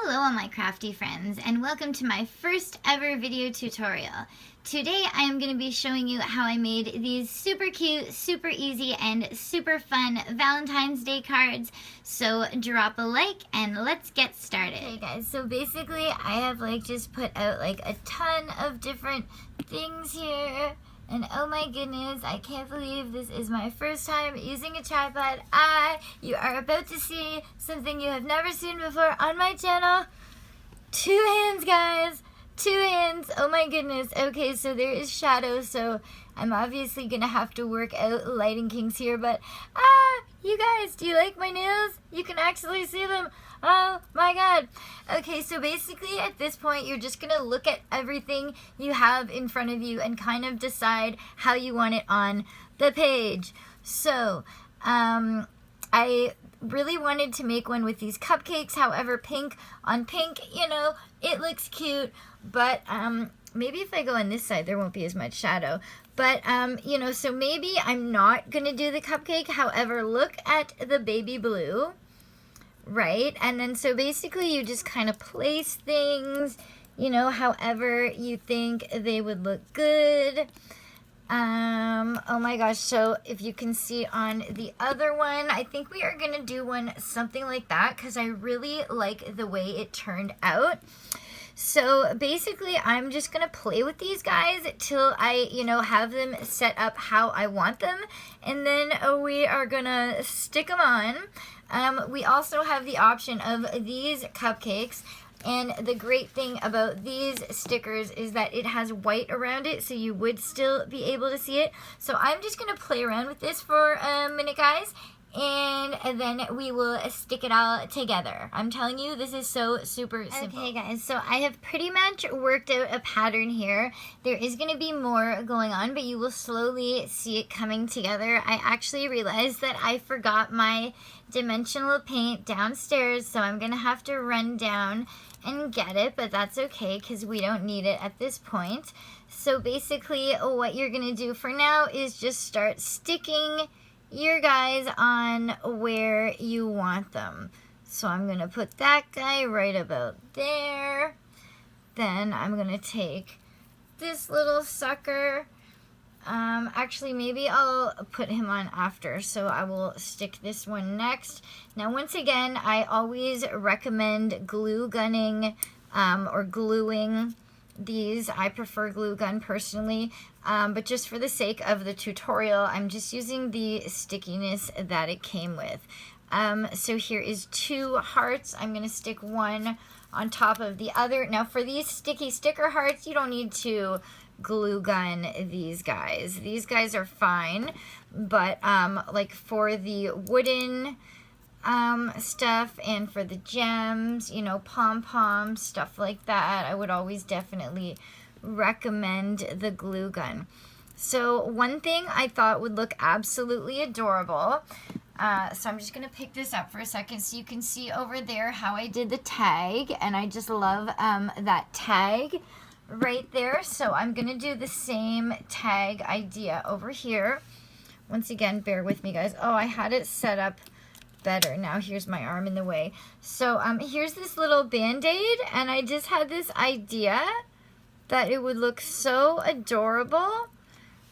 Hello all my crafty friends, and welcome to my first ever video tutorial. Today I am going to be showing you how I made these super cute, super easy, and super fun Valentine's Day cards. So drop a like and let's get started. Okay guys, so basically I have just put out a ton of different things here. And oh my goodness, I can't believe this is my first time using a tripod. You are about to see something you have never seen before on my channel. 2 hands, guys. 2 hands. Oh my goodness. Okay, so there is shadow, so I'm obviously going to have to work out lighting kinks here. But, you guys, do you like my nails? You can actually see them. Oh my god. Okay, so basically at this point you're just gonna look at everything you have in front of you and kind of decide how you want it on the page. So I really wanted to make one with these cupcakes. However, pink on pink, it looks cute, but maybe if I go on this side there won't be as much shadow. But so maybe I'm not gonna do the cupcake. However, look at the baby blue. Right, and then so basically you just kind of place things, however you think they would look good. Oh my gosh, so if you can see on the other one, I think we are going to do one something like that because I really like the way it turned out. So basically I'm just going to play with these guys till I, have them set up how I want them, and then we are going to stick them on. We also have the option of these cupcakes, and the great thing about these stickers is that it has white around it, so you would still be able to see it. So I'm just going to play around with this for a minute, guys, and then we will stick it all together. I'm telling you, this is so super simple. Okay guys, so I have pretty much worked out a pattern here. There is going to be more going on, but you will slowly see it coming together. I actually realized that I forgot my dimensional paint downstairs, so I'm going to have to run down and get it, but that's okay because we don't need it at this point. So basically what you're going to do for now is just start sticking your guys on where you want them. So I'm going to put that guy right about there. Then I'm going to take this little sucker. Actually, maybe I'll put him on after, so I will stick this one next. Now, once again, I always recommend glue gunning or gluing these. I prefer glue gun personally, but just for the sake of the tutorial, I'm just using the stickiness that it came with. So here is 2 hearts. I'm going to stick one on top of the other. Now, for these sticky sticker hearts, you don't need to glue gun these guys. These guys are fine, but like for the wooden stuff and for the gems, pom-poms, stuff like that, I would always definitely recommend the glue gun. So one thing I thought would look absolutely adorable, so I'm just going to pick this up for a second so you can see over there how I did the tag, and I just love that tag right there. So I'm going to do the same tag idea over here. Once again, bear with me, guys. Oh, I had it set up better. Now here's my arm in the way. So here's this little band-aid, and I just had this idea that it would look so adorable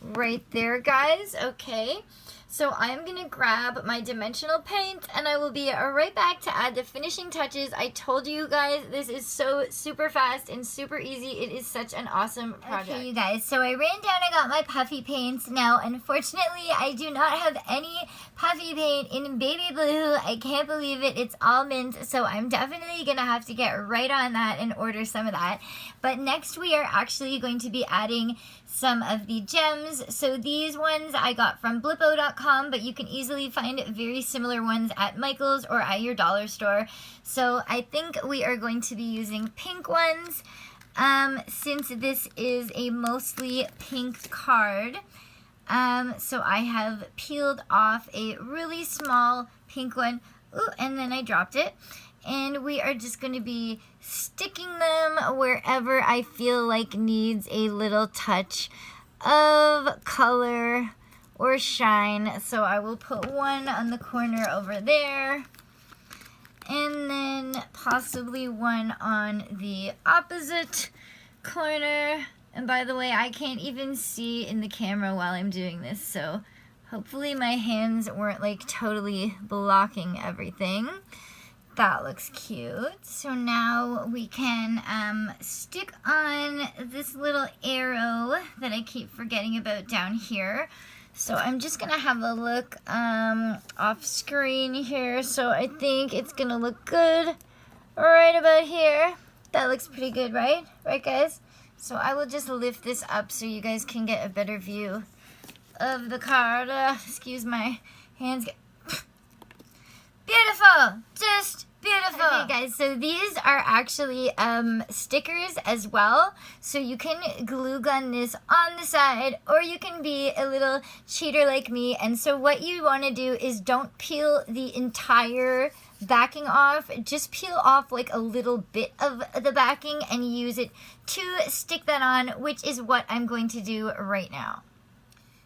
right there, guys. Okay, so I'm gonna grab my dimensional paint and I will be right back to add the finishing touches. I told you guys this is so super fast and super easy. It is such an awesome project. Okay, you guys, so I ran down and got my puffy paints. Now, unfortunately, I do not have any puffy paint in baby blue. I can't believe it. It's all mint, so I'm definitely gonna have to get right on that and order some of that. But next we are actually going to be adding some of the gems. So these ones I got from Blippo.com, but you can easily find very similar ones at Michael's or at your dollar store. So I think we are going to be using pink ones since this is a mostly pink card. So I have peeled off a really small pink one. Ooh, and then I dropped it. And we are just going to be sticking them wherever I feel like needs a little touch of color or shine. So I will put one on the corner over there. And then possibly one on the opposite corner. And by the way, I can't even see in the camera while I'm doing this, so hopefully my hands weren't like totally blocking everything. That looks cute. So now we can stick on this little arrow that I keep forgetting about down here. So I'm just gonna have a look off screen here. So I think it's gonna look good right about here. That looks pretty good, right? Right, guys? So I will just lift this up so you guys can get a better view of the card. Excuse my hands. Beautiful! Just beautiful! Okay guys, so these are actually stickers as well. So you can glue gun this on the side, or you can be a little cheater like me. And so what you want to do is don't peel the entire backing off. Just peel off like a little bit of the backing and use it to stick that on, which is what I'm going to do right now.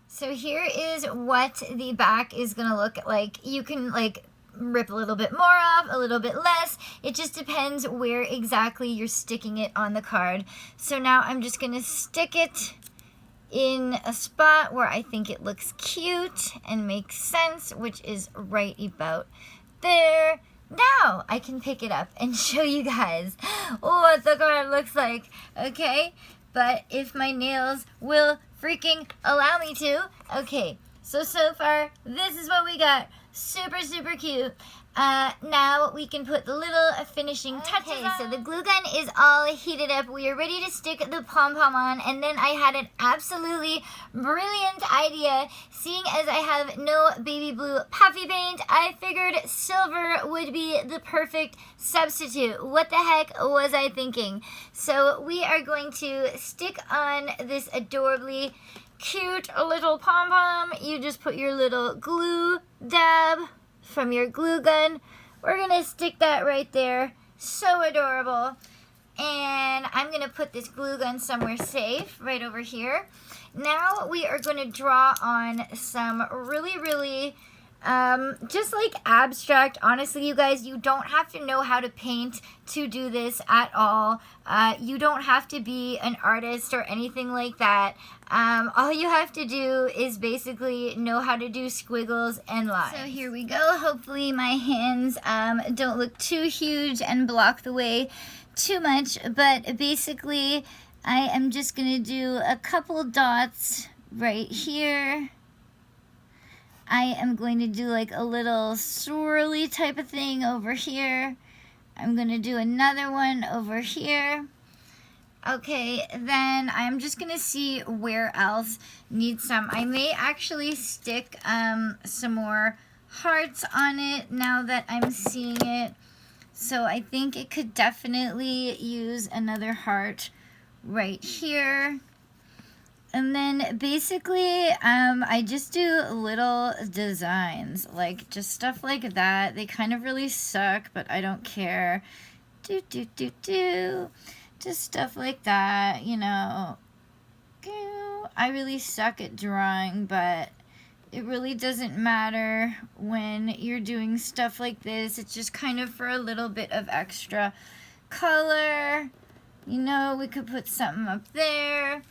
So here is what the back is going to look like. You can like rip a little bit more off, a little bit less. It just depends where exactly you're sticking it on the card. So now I'm just going to stick it in a spot where I think it looks cute and makes sense, which is right about there. Now I can pick it up and show you guys what the card looks like, okay? But if my nails will freaking allow me to. Okay, so far, this is what we got. Super, super cute. Now we can put the little finishing touches on. So the glue gun is all heated up. We are ready to stick the pom-pom on. And then I had an absolutely brilliant idea. Seeing as I have no baby blue puffy paint, I figured silver would be the perfect substitute. What the heck was I thinking? So we are going to stick on this adorably cute little pom-pom. You just put your little glue dab from your glue gun. We're gonna stick that right there. So adorable. And I'm gonna put this glue gun somewhere safe, right over here. Now we are gonna draw on some really just like abstract. Honestly, you guys, you don't have to know how to paint to do this at all. You don't have to be an artist or anything like that. All you have to do is basically know how to do squiggles and lines. So here we go. Hopefully my hands don't look too huge and block the way too much. But basically, I am just going to do a couple dots right here. I am going to do like a little swirly type of thing over here. I'm going to do another one over here. Okay, then I'm just going to see where else needs some. I may actually stick some more hearts on it now that I'm seeing it. So I think it could definitely use another heart right here. And then basically, I just do little designs, like just stuff like that. They kind of really suck, but I don't care. Just stuff like that, you know. I really suck at drawing, but it really doesn't matter when you're doing stuff like this. It's just kind of for a little bit of extra color. You know, we could put something up there.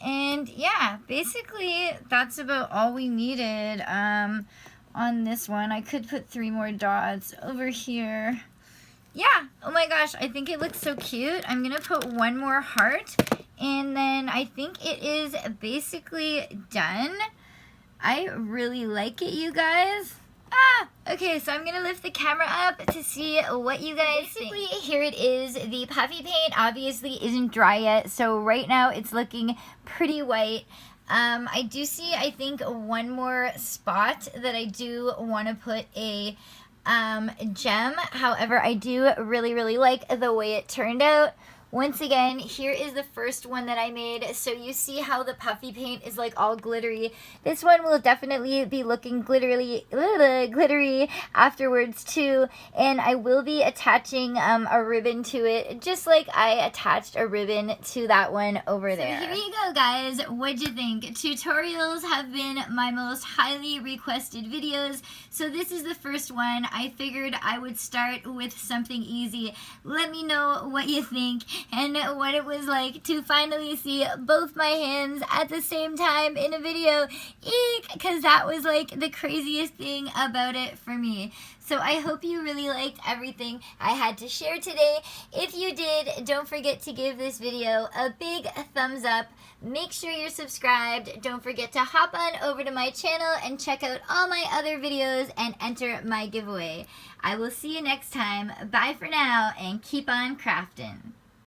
And yeah, basically that's about all we needed on this one. I could put 3 more dots over here. Yeah, oh my gosh, I think it looks so cute. I'm gonna put 1 more heart, and then I think it is basically done. I really like it, you guys. Okay, so I'm gonna lift the camera up to see what you guys think. Here it is. The puffy paint obviously isn't dry yet, so right now it's looking pretty white. I do see, I think, 1 more spot that I do want to put a gem. However, I do really like the way it turned out. Once again, here is the first one that I made. So you see how the puffy paint is like all glittery. This one will definitely be looking glittery afterwards too. And I will be attaching a ribbon to it, just like I attached a ribbon to that one over there. So here you go, guys. What'd you think? Tutorials have been my most highly requested videos, so this is the first one. I figured I would start with something easy. Let me know what you think and what it was like to finally see both my hands at the same time in a video. Eek! Because that was like the craziest thing about it for me. So I hope you really liked everything I had to share today. If you did, don't forget to give this video a big thumbs up. Make sure you're subscribed. Don't forget to hop on over to my channel and check out all my other videos and enter my giveaway. I will see you next time. Bye for now and keep on crafting.